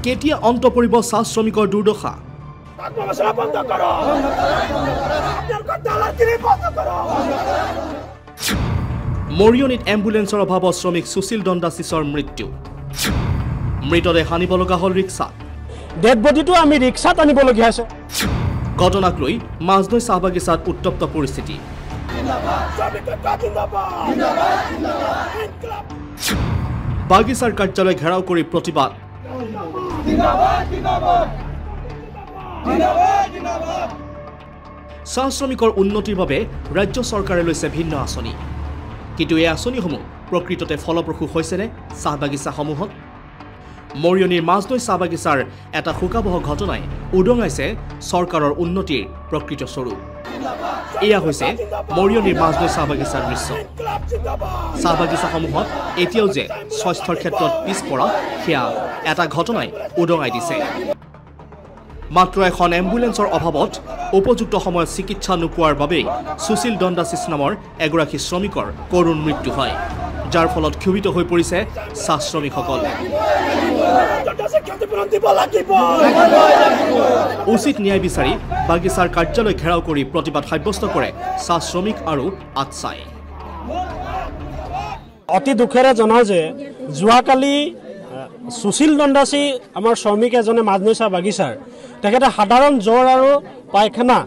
কেতিয়া অন্ত পৰিব চাহ শ্ৰমিকৰ দুৰ্দশা মৰিয়নিত এম্বুলেন্সৰ অভাৱত শ্ৰমিক সুশীল দণ্ডাচিছৰ মৃত্যু মৃতদেহ আনিব লগা হ'ল ৰিক্সাত ডেড বডিটো আমি ৰিক্সাত আনিবলগীয়া আছে ঘটনাক লৈ মাজনৈ চাহ বাগিচাত উত্তপ্ত পৰিস্থিতি বাগিচাৰ কাৰ্যালয় ঘেৰাও কৰি প্ৰতিবাদ চাহ শ্ৰমিকৰ উন্নতিৰ বাবে ৰাজ্য চৰকাৰে লৈছে ভিন্ন আঁচনি কিন্তু এই আঁচনিসমূহ প্ৰকৃততে ফলপ্ৰসূ হৈছেনে চাহ বাগিচাসমূহত মৰিয়নিৰ মাজনৈ চাহ বাগিচাৰ এটা শোকাবহ ঘটনাই উদঙাইছে চৰকাৰৰ উন্নতিৰ প্ৰকৃত স্বৰূপ এয়া হৈছে মৰিয়নিৰ মাজনৈ চাহ বাগিচাৰ দৃশ্য চাহ বাগিচাসমূহত এতিয়াও যে স্বাস্থ্যৰ ক্ষেত্ৰত পিছপৰা সেয়া এটা ঘটনাই উদঙাই দিছে মাত্ৰ এখন এম্বুলেন্সৰ অভাৱত উপযুক্ত সময়ত চিকিৎসা নোপোৱাৰ বাবেই সুশীল দণ্ডাচিছ নামৰ এগৰাকী শ্ৰমিকৰ কৰুণ মৃত্যু হয় যাৰ ফলত ক্ষোভিত হৈ পৰিছে চাহ শ্ৰমিকসকল উচিত ন্যায় বিচাৰি বাগিচাৰ কাৰ্যালয় ঘেৰাও কৰি প্ৰতিবাদ সাব্যস্ত কৰে চাহ শ্ৰমিক আৰু আটচাই অতি দুখেৰে জনাও যে যোৱাকালি সুশীল দণ্ডাচী আমাৰ শ্ৰমিক এজনে মাজনৈ চাহ বাগিচাৰ তেখেতে সাধাৰণ জ্বৰ আৰু পায়খানা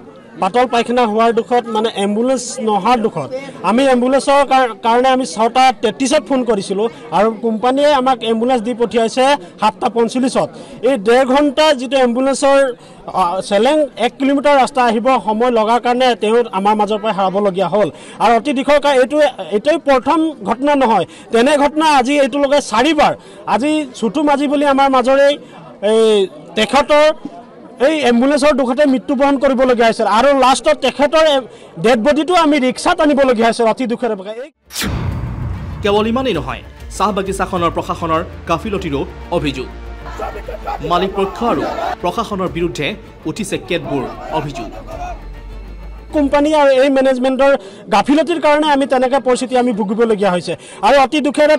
পাতল পায়খানা হোৱাৰ দুখত মানে এম্বুলেন্স নহাৰ দুখত আমি এম্বুলেন্সৰ কাৰণে আমি 6:33 ফোন কৰিছিলোঁ আৰু কোম্পানীয়ে আমাক এম্বুলেন্স দি পঠিয়াইছে 7:45 এই 1.5 ঘণ্টা যিটো এম্বুলেন্সৰ চেলেং 1 কিলোমিটাৰ ৰাস্তা আহিব সময় লগাৰ কাৰণে তেওঁ আমাৰ মাজৰ পৰা হাৰাবলগীয়া হ'ল আৰু অতি দিশৰ এইটোৱেই প্ৰথম ঘটনা নহয় তেনে ঘটনা আজি এইটোলৈকে 4বাৰ আজি ছুটু মাজি বুলি আমাৰ মাজৰে এই তেখেতৰ এই এম্বুলেন্সৰ দুখতে মৃত্যুবৰণ কৰিবলগীয়া হৈছিল আৰু লাষ্টত তেখেতৰ ডেড বডিটো আমি ৰিক্সাত আনিবলগীয়া হৈছে অতি দুখেৰে কেৱল ইমানেই নহয় চাহ বাগিচাখনৰ প্ৰশাসনৰ গাফিলতিৰো অভিযোগ মালিক পক্ষ আৰু প্ৰশাসনৰ বিৰুদ্ধে উঠিছে কেতবোৰ অভিযোগ কোম্পানী আৰু এই মেনেজমেণ্টৰ গাফিলতিৰ কাৰণে আমি তেনেকৈ পৰিস্থিতি আমি ভুগিবলগীয়া হৈছে আৰু অতি দুখেৰে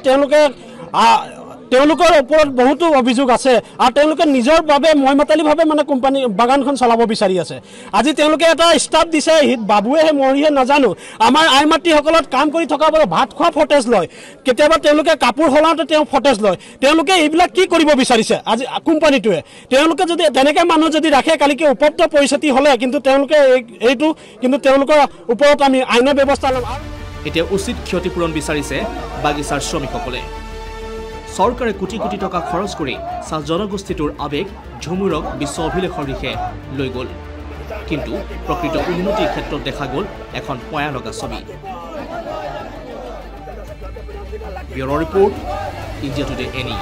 তেওঁলোকৰ ওপৰত বহুতো অভিযোগ আছে আৰু তেওঁলোকে নিজৰ বাবে মইমাতালিভাৱে মানে কোম্পানী বাগানখন চলাব বিচাৰি আছে আজি তেওঁলোকে এটা ষ্টাফ দিছে বাবুৱেহে মৰিহে নাজানো আমাৰ আই মাতৃসকলত কাম কৰি থকা বাবে ভাত খোৱা ফটেজ লয় কেতিয়াবা তেওঁলোকে কাপোৰ সলাওঁতে তেওঁ ফটেজ লয় তেওঁলোকে এইবিলাক কি কৰিব বিচাৰিছে আজি কোম্পানীটোৱে তেওঁলোকে যদি তেনেকৈ মানুহ যদি ৰাখে কালিকে উপযুক্ত পৰিস্থিতি হ'লে কিন্তু তেওঁলোকে এইটো কিন্তু তেওঁলোকৰ ওপৰত আমি আইনৰ ব্যৱস্থা ল'ম এতিয়া উচিত ক্ষতিপূৰণ বিচাৰিছে বাগিচাৰ শ্ৰমিকসকলে চৰকাৰে কোটি কোটি টকা খৰচ কৰি চাহ জনগোষ্ঠীটোৰ আৱেগ ঝুমুৰক বিশ্ব অভিলেখৰ দিশে লৈ গ'ল কিন্তু প্ৰকৃত উন্নতিৰ ক্ষেত্ৰত দেখা গ'ল এখন পয়া লগা ছবি bureau' report India today any